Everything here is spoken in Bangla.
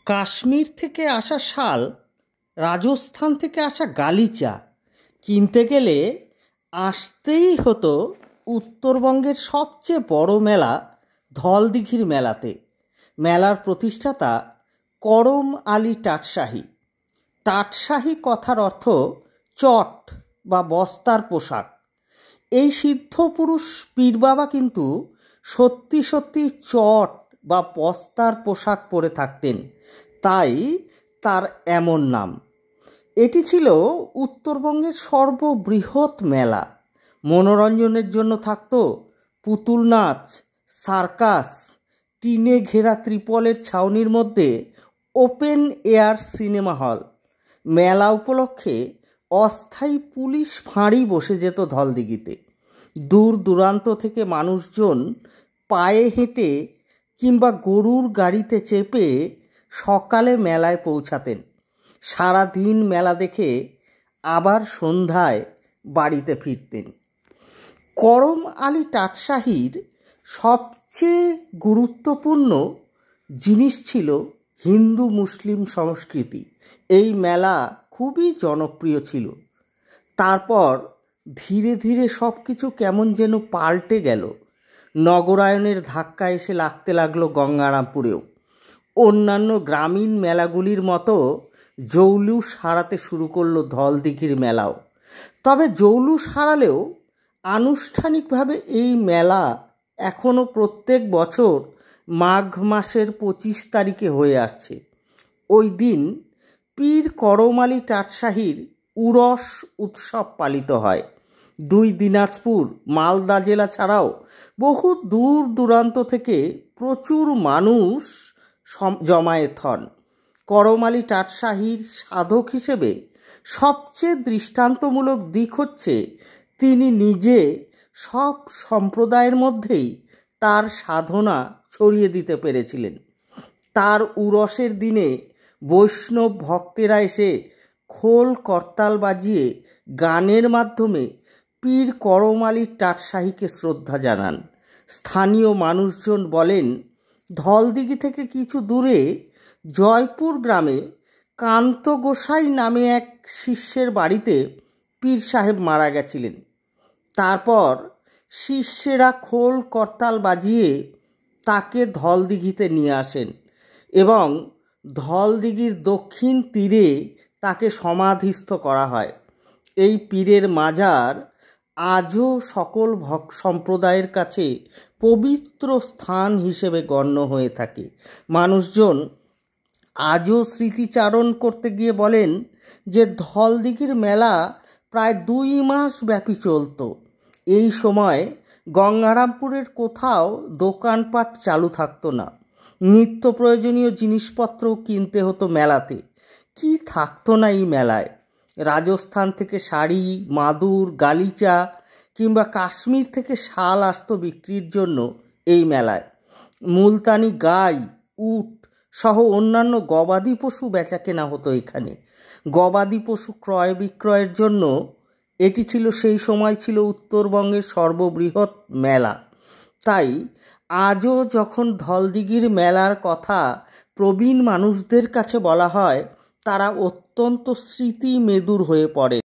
কাশ্মীর থেকে আসা শাল, রাজস্থান থেকে আসা গালিচা কিনতে গেলে আসতেই হতো উত্তরবঙ্গের সবচেয়ে বড় মেলা ধলদিঘির মেলাতে। মেলার প্রতিষ্ঠাতা করম আলী টাটশাহী। টাটশাহী কথার অর্থ চট বা বস্তার পোশাক। এই সিদ্ধ পুরুষ পীর বাবা কিন্তু সত্যি সত্যি চট বা বস্তার পোশাক পরে থাকতেন, তাই তার এমন নাম। এটি ছিল উত্তরবঙ্গের সর্ববৃহৎ মেলা। মনোরঞ্জনের জন্য থাকত পুতুল নাচ, সার্কাস, টিনে ঘেরা ত্রিপলের ছাউনির মধ্যে ওপেন এয়ার সিনেমা হল। মেলা উপলক্ষে অস্থায়ী পুলিশ ফাঁড়ি বসে যেত ধলদিঘিতে। দূর দূরান্ত থেকে মানুষজন পায়ে হেঁটে কিংবা গরুর গাড়িতে চেপে সকালে মেলায় পৌঁছাতেন। সারাদিন মেলা দেখে আবার সন্ধ্যায় বাড়িতে ফিরতেন। করম আলী টাটশাহীর সবচেয়ে গুরুত্বপূর্ণ জিনিস ছিল হিন্দু মুসলিম সংস্কৃতি। এই মেলা খুবই জনপ্রিয় ছিল। তারপর ধীরে ধীরে সব কিছু কেমন যেন পাল্টে গেল। নগরায়নের ধাক্কা এসে লাগতে লাগলো গঙ্গারামপুরেও। অন্যান্য গ্রামীণ মেলাগুলির মতো জৌলুস হারাতে শুরু করলো ধলদিঘির মেলাও। তবে জৌলুস হারালেও আনুষ্ঠানিকভাবে এই মেলা এখনও প্রত্যেক বছর মাঘ মাসের 25 তারিখে হয়ে আসছে। ওই দিন পীর করম আলী টাটশাহীর উরস উৎসব পালিত হয়। দুই দিনাজপুর, মালদা জেলা ছাড়াও বহু দূর দূরান্ত থেকে প্রচুর মানুষ জমায়েত হন। করম আলী টাটশাহীর সাধক হিসেবে সবচেয়ে দৃষ্টান্তমূলক দিক হচ্ছে তিনি নিজে সব সম্প্রদায়ের মধ্যেই তার সাধনা ছড়িয়ে দিতে পেরেছিলেন। তার উরসের দিনে বৈষ্ণব ভক্তেরা এসে খোল করতাল বাজিয়ে গানের মাধ্যমে পীর করম আলী টাটশাহীকে শ্রদ্ধা জানান। স্থানীয় মানুষজন বলেন, ধলদিঘি থেকে কিছু দূরে জয়পুর গ্রামে কান্ত গোসাই নামে এক শিষ্যের বাড়িতে পীর সাহেব মারা গেছিলেন। তারপর শিষ্যেরা খোল করতাল বাজিয়ে তাকে ধলদিঘিতে নিয়ে আসেন এবং ধলদিঘির দক্ষিণ তীরে তাকে সমাধিস্থ করা হয়। এই পীরের মাজার আজও সকল সম্প্রদায়ের কাছে পবিত্র স্থান হিসেবে গণ্য হয়ে থাকে। মানুষজন আজও স্মৃতিচারণ করতে গিয়ে বলেন যে ধলদিঘির মেলা প্রায় 2 মাস ব্যাপী চলত। এই সময় গঙ্গারামপুরের কোথাও দোকানপাট চালু থাকতো না। নিত্য প্রয়োজনীয় জিনিসপত্রও কিনতে হতো মেলাতে। কি থাকতো না এই মেলায়! রাজস্থান থেকে শাড়ি, মাদুর, গালিচা কিংবা কাশ্মীর থেকে শাল আসতো বিক্রির জন্য এই মেলায়। মুলতানি গাই, উট সহ অন্যান্য গবাদি পশু বেচা কেনা হতো এখানে। গবাদি পশু ক্রয় বিক্রয়ের জন্য এটি ছিল সেই সময় ছিল উত্তরবঙ্গের সর্ববৃহৎ মেলা। তাই আজও যখন ধলদিঘির মেলার কথা প্রবীণ মানুষদের কাছে বলা হয়, তারা অত্যন্ত স্মৃতি মেদুর হয়ে পড়ে।